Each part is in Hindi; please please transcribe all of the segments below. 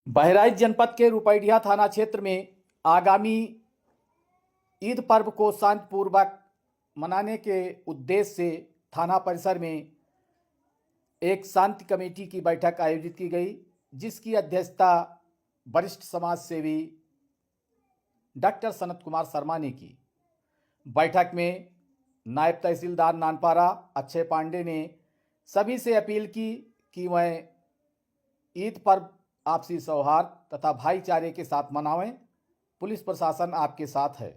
बहराइच जनपद के रुपैडिया थाना क्षेत्र में आगामी ईद पर्व को शांतिपूर्वक मनाने के उद्देश्य से थाना परिसर में एक शांति कमेटी की बैठक आयोजित की गई, जिसकी अध्यक्षता वरिष्ठ समाज सेवी डॉक्टर सनत कुमार शर्मा ने की। बैठक में नायब तहसीलदार नानपारा अक्षय पांडे ने सभी से अपील की कि वह ईद पर्व आपसी सौहार्द तथा भाईचारे के साथ मनावें। पुलिस प्रशासन आपके साथ है।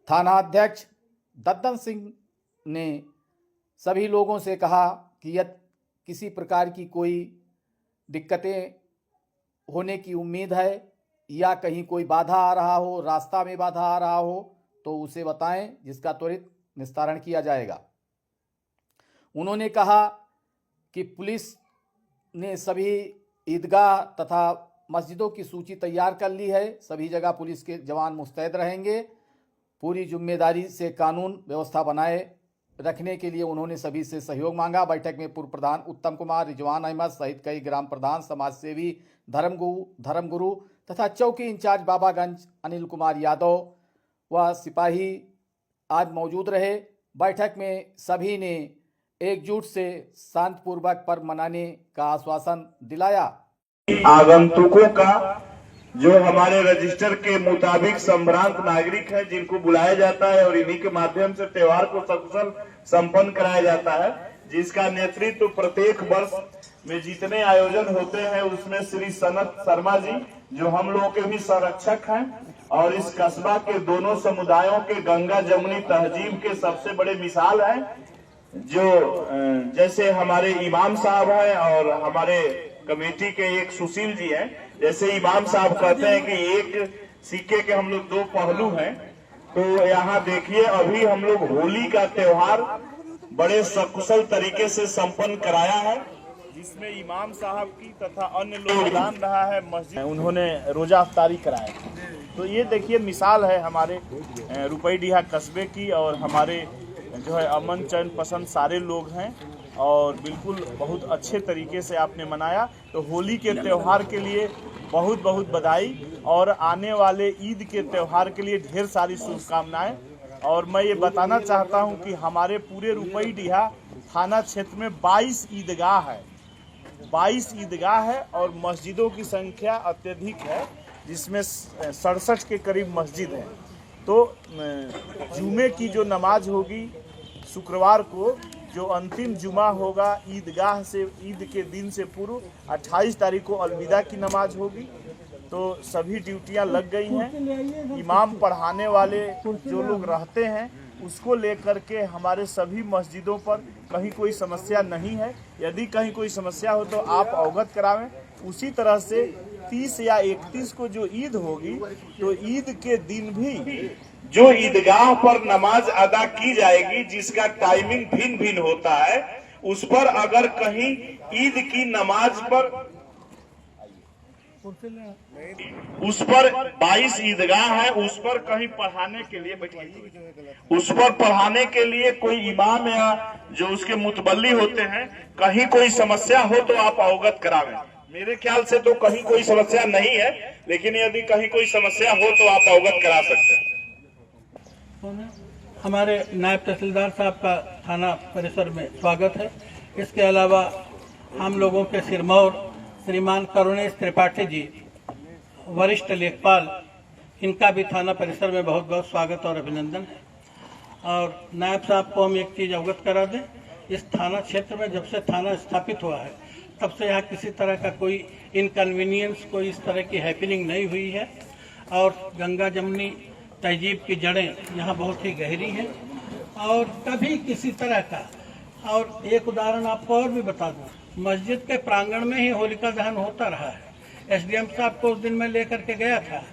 थाना अध्यक्ष दद्दन सिंह ने सभी लोगों से कहा कि यदि किसी प्रकार की कोई दिक्कतें होने की उम्मीद है या कहीं कोई बाधा आ रहा हो, रास्ता में बाधा आ रहा हो, तो उसे बताएं, जिसका त्वरित निस्तारण किया जाएगा। उन्होंने कहा कि पुलिस ने सभी ईदगाह तथा मस्जिदों की सूची तैयार कर ली है। सभी जगह पुलिस के जवान मुस्तैद रहेंगे। पूरी जिम्मेदारी से कानून व्यवस्था बनाए रखने के लिए उन्होंने सभी से सहयोग मांगा। बैठक में पूर्व प्रधान उत्तम कुमार, रिजवान अहमद सहित कई ग्राम प्रधान, समाज सेवी, धर्मगुरु तथा चौकी इंचार्ज बाबागंज अनिल कुमार यादव व सिपाही आज मौजूद रहे। बैठक में सभी ने एकजुट से शांतिपूर्वक पर्व मनाने का आश्वासन दिलाया। आगंतुकों का जो हमारे रजिस्टर के मुताबिक संभ्रांत नागरिक है, जिनको बुलाया जाता है और इन्हीं के माध्यम से त्योहार को सकुशल संपन्न कराया जाता है, जिसका नेतृत्व प्रत्येक वर्ष में जितने आयोजन होते हैं उसमें श्री सनत शर्मा जी, जो हम लोगों के भी संरक्षक हैं और इस कस्बा के दोनों समुदायों के गंगा जमुनी तहजीब के सबसे बड़े मिसाल हैं। जो जैसे हमारे इमाम साहब हैं और हमारे कमेटी के एक सुशील जी हैं, जैसे इमाम साहब कहते हैं कि एक सिक्के के हम लोग दो पहलू हैं। तो यहाँ देखिए, अभी हम लोग होली का त्योहार बड़े सकुशल तरीके से संपन्न कराया है, जिसमें इमाम साहब की तथा अन्य लोग दान रहा है। मस्जिद उन्होंने रोजा अफ्तारी कराया। तो ये देखिए मिसाल है हमारे रुपैडिया कस्बे की, और हमारे जो है अमन चैन पसंद सारे लोग हैं और बिल्कुल बहुत अच्छे तरीके से आपने मनाया। तो होली के त्यौहार के लिए बहुत बहुत बधाई और आने वाले ईद के त्यौहार के लिए ढेर सारी शुभकामनाएं। और मैं ये बताना चाहता हूं कि हमारे पूरे रुपैडिया थाना क्षेत्र में 22 ईदगाह है, 22 ईदगाह है और मस्जिदों की संख्या अत्यधिक है, जिसमें 67 के करीब मस्जिद है। तो जुमे की जो नमाज होगी शुक्रवार को, जो अंतिम जुमा होगा ईदगाह से, ईद के दिन से पूर्व 28 तारीख को अलविदा की नमाज होगी। तो सभी ड्यूटियां लग गई हैं। इमाम पढ़ाने वाले जो लोग रहते हैं उसको लेकर के हमारे सभी मस्जिदों पर कहीं कोई समस्या नहीं है। यदि कहीं कोई समस्या हो तो आप अवगत करावें। उसी तरह से 30 या 31 को जो ईद होगी, तो ईद के दिन भी जो ईदगाह पर नमाज अदा की जाएगी, जिसका टाइमिंग भिन्न भिन्न होता है, उस पर अगर कहीं ईद की नमाज पर उस पर 22 ईदगाह है, उस पर कहीं पढ़ाने के लिए उस पर पढ़ाने के लिए कोई इमाम या जो उसके मुतबल्ली होते हैं, कहीं कोई समस्या हो तो आप अवगत करावें। मेरे ख्याल से तो कहीं कोई समस्या नहीं है, लेकिन यदि कहीं कोई समस्या हो तो आप अवगत करा सकते हैं। हमारे नायब तहसीलदार साहब का थाना परिसर में स्वागत है। इसके अलावा हम लोगों के सिरमौर श्रीमान करुणेश त्रिपाठी जी, वरिष्ठ लेखपाल, इनका भी थाना परिसर में बहुत बहुत स्वागत और अभिनंदन है। और नायब साहब को हम एक चीज़ अवगत करा दें, इस थाना क्षेत्र में जब से थाना स्थापित हुआ है तब से यहाँ किसी तरह का कोई इनकन्वीनियंस, कोई इस तरह की हैपनिंग नहीं हुई है। और गंगा जमुनी तहजीब की जड़ें यहाँ बहुत ही गहरी हैं और कभी किसी तरह का। और एक उदाहरण आपको और भी बता दूँ, मस्जिद के प्रांगण में ही होलिका दहन होता रहा है। एसडीएम साहब को उस दिन मैं लेकर के गया था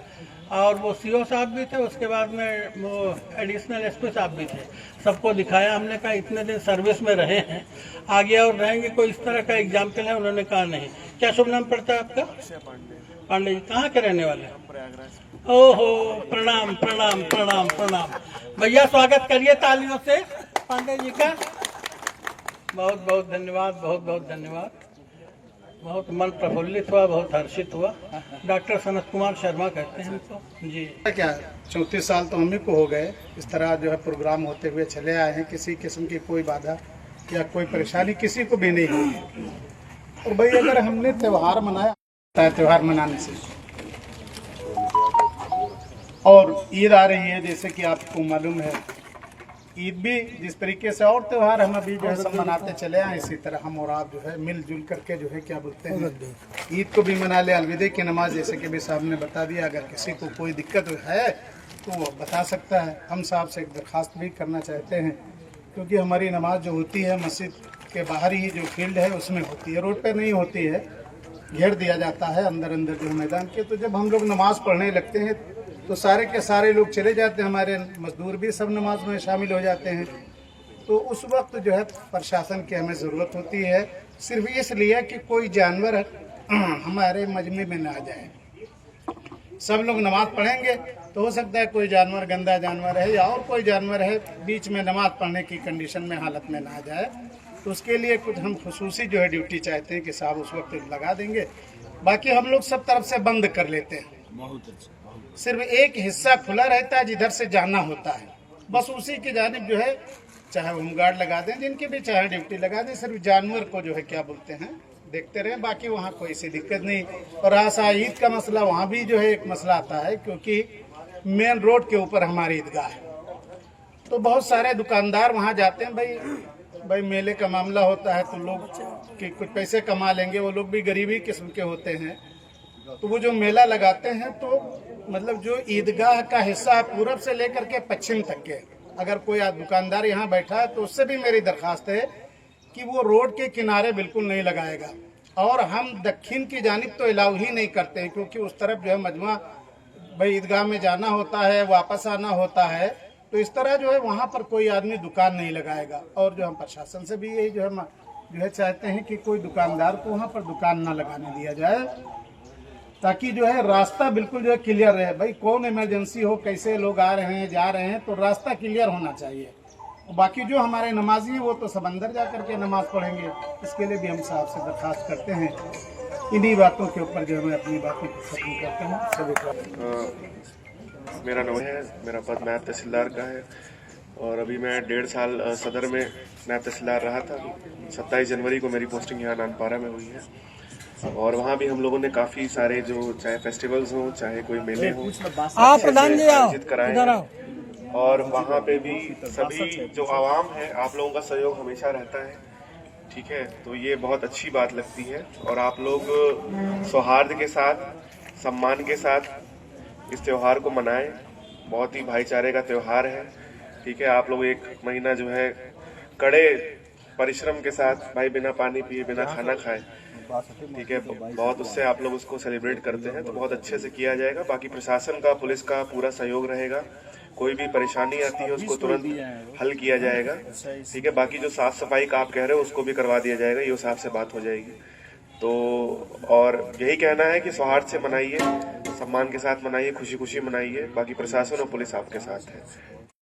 और वो सीओ साहब भी थे, उसके बाद में वो एडिशनल एसपी साहब भी थे, सबको दिखाया। हमने कहा इतने दिन सर्विस में रहे हैं, आगे और रहेंगे, कोई इस तरह का एग्जाम्पल है? उन्होंने कहा नहीं। क्या शुभ नाम पड़ता है आपका? पांडे जी। कहाँ के रहने वाले? ओहो, प्रणाम प्रणाम प्रणाम प्रणाम। भैया स्वागत करिए तालियों से पांडे जी का। बहुत बहुत धन्यवाद, बहुत बहुत धन्यवाद। बहुत मन प्रफुल्लित हुआ, बहुत हर्षित हुआ। डॉक्टर सनत कुमार शर्मा कहते हैं हमको जी। क्या 34 साल तो हम ही को हो गए इस तरह जो है प्रोग्राम होते हुए चले आए हैं। किसी किस्म की कोई बाधा या कोई परेशानी किसी को भी नहीं हुई। और भाई अगर हमने त्यौहार मनाया है, त्यौहार मनाने से और ईद आ रही है, जैसे कि आपको मालूम है, ईद भी जिस तरीके से और त्यौहार हम अभी जो है सब मनाते चले आए, इसी तरह हम और आप जो है मिलजुल करके जो है क्या बोलते हैं ईद को भी मना ले। अलविदा की नमाज जैसे कि भी साहब ने बता दिया, अगर किसी को कोई दिक्कत है तो वो बता सकता है। हम साहब से एक दरख्वास्त भी करना चाहते हैं, क्योंकि हमारी नमाज जो होती है मस्जिद के बाहर ही जो फील्ड है उसमें होती है, रोड पर नहीं होती है, घेर दिया जाता है अंदर अंदर जो मैदान के। तो जब हम लोग नमाज पढ़ने लगते हैं तो सारे के सारे लोग चले जाते हैं, हमारे मजदूर भी सब नमाज में शामिल हो जाते हैं। तो उस वक्त जो है प्रशासन की हमें ज़रूरत होती है, सिर्फ इसलिए कि कोई जानवर हमारे मजमे में ना आ जाए। सब लोग नमाज पढ़ेंगे तो हो सकता है कोई जानवर, गंदा जानवर है या और कोई जानवर है, बीच में नमाज पढ़ने की कंडीशन में हालत में ना आ जाए। तो उसके लिए कुछ हम खुसूसी जो है ड्यूटी चाहते हैं कि साहब उस वक्त लगा देंगे। बाकी हम लोग सब तरफ से बंद कर लेते हैं, सिर्फ एक हिस्सा खुला रहता है जिधर से जाना होता है, बस उसी की जानिब जो है चाहे होमगार्ड लगा दें, जिनकी भी चाहे ड्यूटी लगा दें, सिर्फ जानवर को जो है क्या बोलते हैं देखते रहे। बाकी वहाँ कोई सी दिक्कत नहीं। और आशा ईद का मसला वहाँ भी जो है एक मसला आता है, क्योंकि मेन रोड के ऊपर हमारी ईदगाह है, तो बहुत सारे दुकानदार वहाँ जाते हैं। भाई मेले का मामला होता है तो लोग कि कुछ पैसे कमा लेंगे, वो लोग भी गरीबी किस्म के होते हैं। तो वो जो मेला लगाते हैं तो मतलब जो ईदगाह का हिस्सा है पूरब से लेकर के पश्चिम तक के, अगर कोई दुकानदार यहाँ बैठा है तो उससे भी मेरी दरख्वास्त है कि वो रोड के किनारे बिल्कुल नहीं लगाएगा। और हम दक्षिण की जानिब तो अलाउ ही नहीं करते हैं, क्योंकि उस तरफ जो है मजमा भाई ईदगाह में जाना होता है, वापस आना होता है, तो इस तरह जो है वहाँ पर कोई आदमी दुकान नहीं लगाएगा। और जो हम प्रशासन से भी यही जो है चाहते हैं कि कोई दुकानदार को वहाँ पर दुकान ना लगाने दिया जाए, ताकि जो है रास्ता बिल्कुल जो है क्लियर रहे। भाई कौन इमरजेंसी हो, कैसे लोग आ रहे हैं जा रहे हैं, तो रास्ता क्लियर होना चाहिए। बाकी जो हमारे नमाजी हैं वो तो सब अंदर जा करके नमाज पढ़ेंगे। इसके लिए भी हम साहब से दरख्वास्त करते हैं। इन्हीं बातों के ऊपर जो मैं अपनी बातों को खत्म करता हूँ। सभी मेरा नाम है, मेरा पद नायब तहसीलदार का है और अभी मैं 1.5 साल सदर में नायब तहसीलदार रहा था। 27 जनवरी को मेरी पोस्टिंग यहाँ नानपारा में हुई है और वहाँ भी हम लोगों ने काफ़ी सारे जो चाहे फेस्टिवल्स हों चाहे कोई मेले हों आयोजित कराए हैं। और वहाँ पे भी सभी जो आवाम है आप लोगों का सहयोग हमेशा रहता है, ठीक है, तो ये बहुत अच्छी बात लगती है। और आप लोग सौहार्द के साथ, सम्मान के साथ इस त्यौहार को मनाएं। बहुत ही भाईचारे का त्यौहार है, ठीक है। आप लोग 1 महीना जो है कड़े परिश्रम के साथ भाई बिना पानी पिए बिना खाना खाए, ठीक है, बहुत उससे आप लोग उसको सेलिब्रेट करते हैं, तो बहुत अच्छे से किया जाएगा। बाकी प्रशासन का, पुलिस का पूरा सहयोग रहेगा। कोई भी परेशानी आती है उसको तुरंत हल किया जाएगा, ठीक है। बाकी जो साफ सफाई का आप कह रहे हो उसको भी करवा दिया जाएगा, ये साहब से बात हो जाएगी। तो और यही कहना है कि सौहार्द से मनाइए, सम्मान के साथ मनाइए, खुशी खुशी मनाइए। बाकी प्रशासन और पुलिस आपके साथ है।